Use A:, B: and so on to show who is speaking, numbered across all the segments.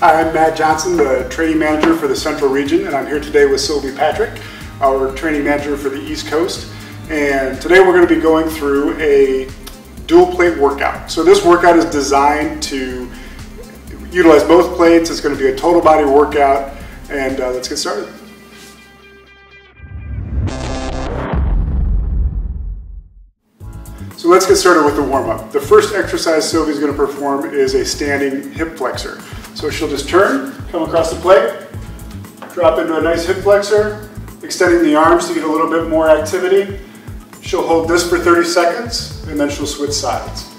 A: Hi, I'm Matt Johnson, the training manager for the Central Region, and I'm here today with Sylvie Patrick, our training manager for the East Coast. And today we're going to be going through a dual plate workout. So this workout is designed to utilize both plates. It's going to be a total body workout, and let's get started. So let's get started with the warm-up. The first exercise Sylvie's going to perform is a standing hip flexor. So she'll just turn, come across the plate, drop into a nice hip flexor, extending the arms to get a little bit more activity. She'll hold this for 30 seconds, and then she'll switch sides.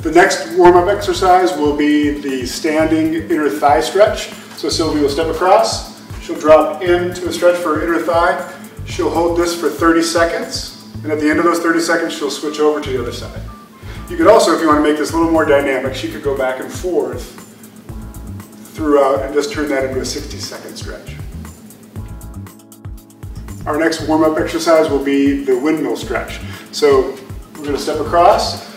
A: The next warm-up exercise will be the standing inner thigh stretch. So Sylvie will step across, she'll drop into a stretch for her inner thigh, she'll hold this for 30 seconds, and at the end of those 30 seconds, she'll switch over to the other side. You could also, if you want to make this a little more dynamic, she could go back and forth throughout and just turn that into a 60-second stretch. Our next warm-up exercise will be the windmill stretch. So we're going to step across.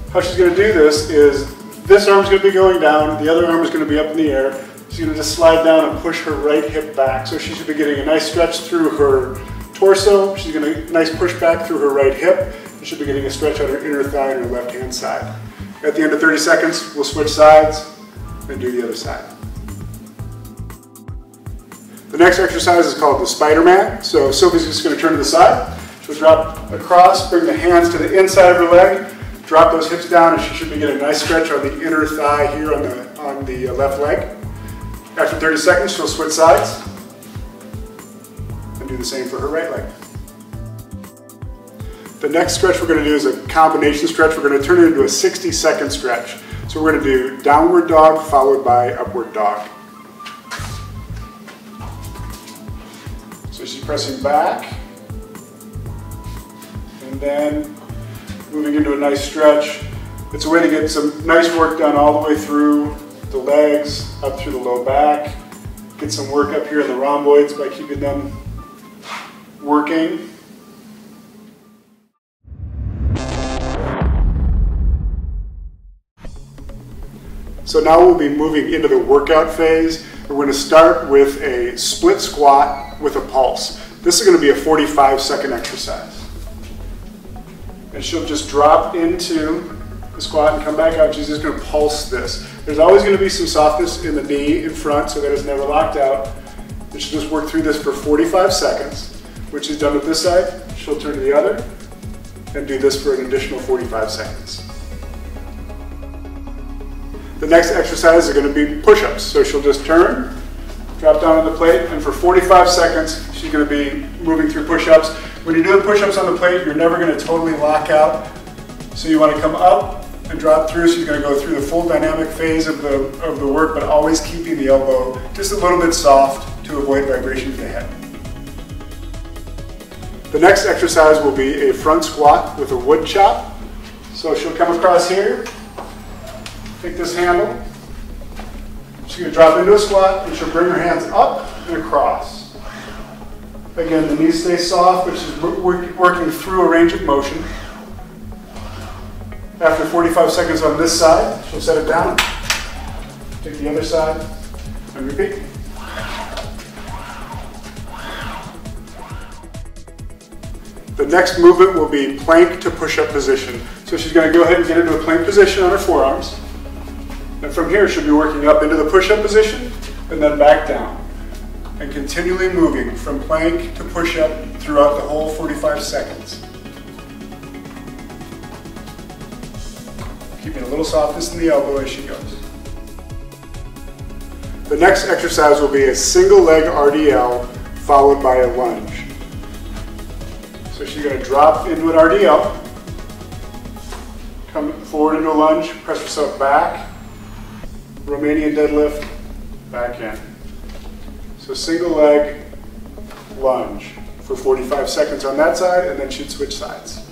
A: How she's going to do this is this arm's going to be going down, the other arm is going to be up in the air. She's going to just slide down and push her right hip back. So she should be getting a nice stretch through her torso. She's going to get a nice push back through her right hip. You should be getting a stretch on her inner thigh and her left-hand side. At the end of 30 seconds, we'll switch sides and do the other side. The next exercise is called the Spiderman. So Sylvie's just going to turn to the side. She'll drop across, bring the hands to the inside of her leg, drop those hips down, and she should be getting a nice stretch on the inner thigh here on the left leg. After 30 seconds, she'll switch sides and do the same for her right leg. The next stretch we're going to do is a combination stretch. We're going to turn it into a 60-second stretch. So we're going to do downward dog followed by upward dog. So she's pressing back and then moving into a nice stretch. It's a way to get some nice work done all the way through the legs, up through the low back. Get some work up here in the rhomboids by keeping them working. So now we'll be moving into the workout phase. We're going to start with a split squat with a pulse. This is going to be a 45-second exercise. And she'll just drop into the squat and come back out. She's just going to pulse this. There's always going to be some softness in the knee in front so that it's never locked out. And she'll just work through this for 45 seconds. When she's done with this side, she'll turn to the other and do this for an additional 45 seconds. The next exercise is going to be push-ups. So she'll just turn, drop down on the plate, and for 45 seconds, she's going to be moving through push-ups. When you're doing push-ups on the plate, you're never going to totally lock out. So you want to come up and drop through. She's going to go through the full dynamic phase of the work, but always keeping the elbow just a little bit soft to avoid vibration to the head. The next exercise will be a front squat with a woodchop. So she'll come across here. Take this handle, she's going to drop into a squat and she'll bring her hands up and across. Again, the knees stay soft, but she's working through a range of motion. After 45 seconds on this side, she'll set it down, take the other side, and repeat. The next movement will be plank to push-up position. So she's going to go ahead and get into a plank position on her forearms. And from here, she'll be working up into the push-up position and then back down. And continually moving from plank to push-up throughout the whole 45 seconds. Keeping a little softness in the elbow as she goes. The next exercise will be a single leg RDL followed by a lunge. So she's going to drop into an RDL, come forward into a lunge, press herself back, Romanian deadlift, back in. So single leg lunge for 45 seconds on that side, and then she'd switch sides.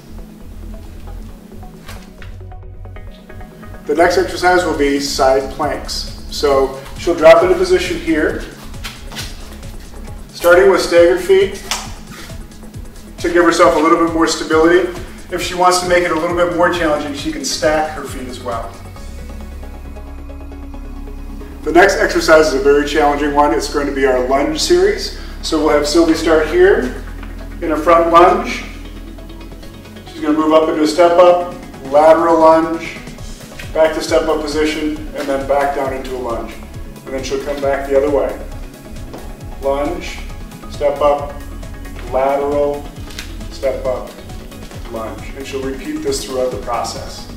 A: The next exercise will be side planks. So she'll drop into position here, starting with staggered feet to give herself a little bit more stability. If she wants to make it a little bit more challenging, she can stack her feet as well. next exercise is a very challenging one. It's going to be our Lunge Series. So we'll have Sylvie start here in a front lunge. She's going to move up into a step up, lateral lunge, back to step up position, and then back down into a lunge. And then she'll come back the other way. Lunge, step up, lateral, step up, lunge. And she'll repeat this throughout the process.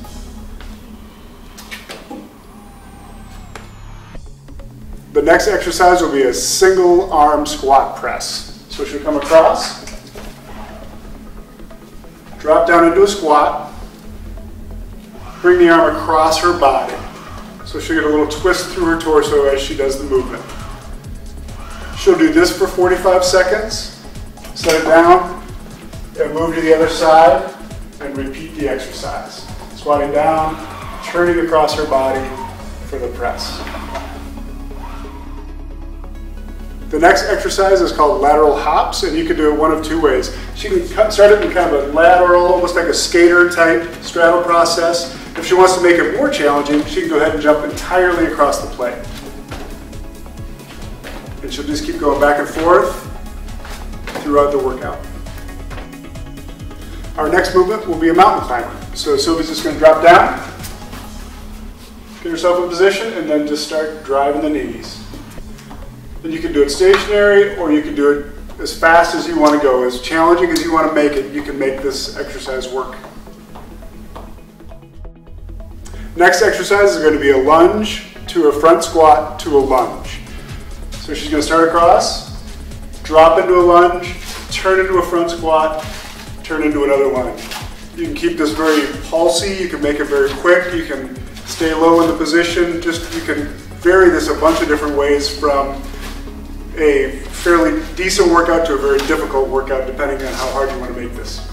A: The next exercise will be a single arm squat press. So she'll come across, drop down into a squat, bring the arm across her body. So she'll get a little twist through her torso as she does the movement. She'll do this for 45 seconds, set it down, and move to the other side, and repeat the exercise. Squatting down, turning across her body for the press. The next exercise is called Lateral Hops, and you can do it one of two ways. She can start it in kind of a lateral, almost like a skater type straddle process. If she wants to make it more challenging, she can go ahead and jump entirely across the plate. And she'll just keep going back and forth throughout the workout. Our next movement will be a mountain climber. So Sylvie's just going to drop down, get herself in position, and then just start driving the knees. Then you can do it stationary, or you can do it as fast as you want to go. As challenging as you want to make it, you can make this exercise work. Next exercise is going to be a lunge to a front squat to a lunge. So she's going to start across, drop into a lunge, turn into a front squat, turn into another lunge. You can keep this very pulsy, you can make it very quick, you can stay low in the position, you can vary this a bunch of different ways, from a fairly decent workout to a very difficult workout, depending on how hard you want to make this.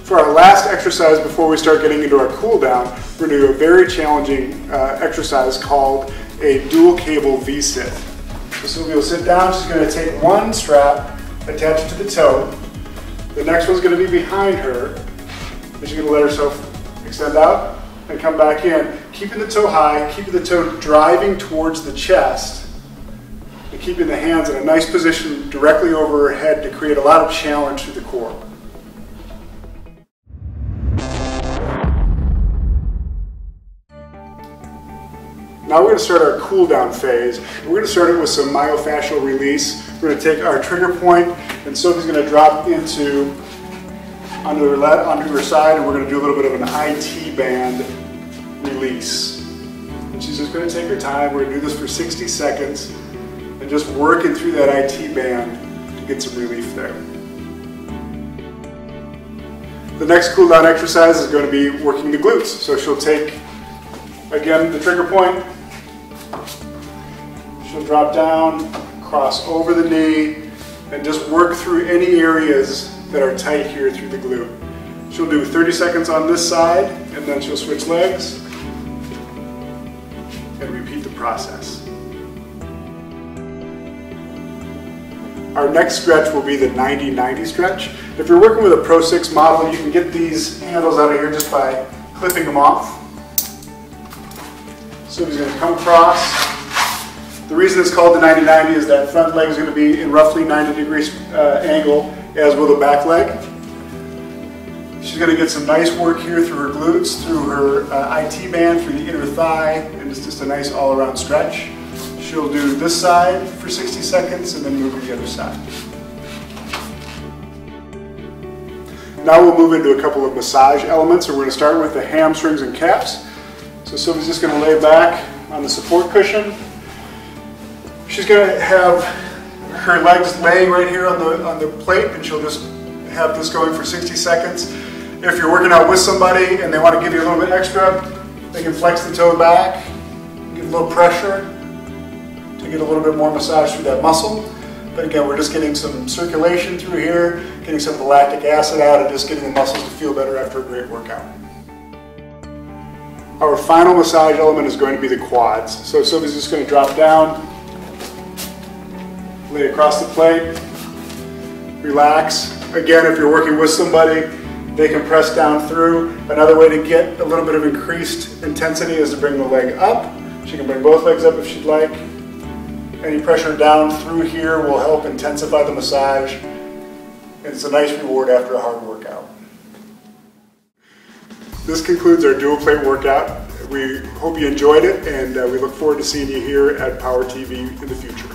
A: For our last exercise before we start getting into our cool down, we're going to do a very challenging exercise called a dual cable V-sit. So Sylvia will sit down, she's going to take one strap, attach it to the toe. The next one's going to be behind her, and she's going to let herself extend out and come back in, keeping the toe high, keeping the toe driving towards the chest, and keeping the hands in a nice position directly over her head to create a lot of challenge through the core. Now we're going to start our cool down phase. We're going to start it with some myofascial release. We're going to take our trigger point, and Sophie's going to drop into onto her side, and we're going to do a little bit of an IT band release. And she's just going to take her time. We're going to do this for 60 seconds and just working through that IT band to get some relief there. The next cool down exercise is going to be working the glutes. So she'll take, again, the trigger point. She'll drop down, cross over the knee, and just work through any areas that are tight here through the glute. She'll do 30 seconds on this side, and then she'll switch legs and repeat the process. Our next stretch will be the 90-90 stretch. If you're working with a Pro 6 model, you can get these handles out of here just by clipping them off. So he's going to come across. The reason it's called the 90-90 is that front leg is going to be in roughly 90 degrees angle, as will the back leg. She's going to get some nice work here through her glutes, through her IT band, through the inner thigh, and it's just a nice all-around stretch. She'll do this side for 60 seconds and then move to the other side. Now we'll move into a couple of massage elements, and we're going to start with the hamstrings and calves. So Sylvia's just going to lay back on the support cushion. She's going to have her legs laying right here on the plate, and she'll just have this going for 60 seconds. If you're working out with somebody and they want to give you a little bit extra, they can flex the toe back, give a little pressure to get a little bit more massage through that muscle. But again, we're just getting some circulation through here, getting some of the lactic acid out, and just getting the muscles to feel better after a great workout. Our final massage element is going to be the quads. So Sylvia's just going to drop down, lay across the plate, relax. Again, if you're working with somebody, They can press down through. Another way to get a little bit of increased intensity is to bring the leg up. She can bring both legs up if she'd like. Any pressure down through here will help intensify the massage. And it's a nice reward after a hard workout. This concludes our dual plate workout. We hope you enjoyed it, and we look forward to seeing you here at Power TV in the future.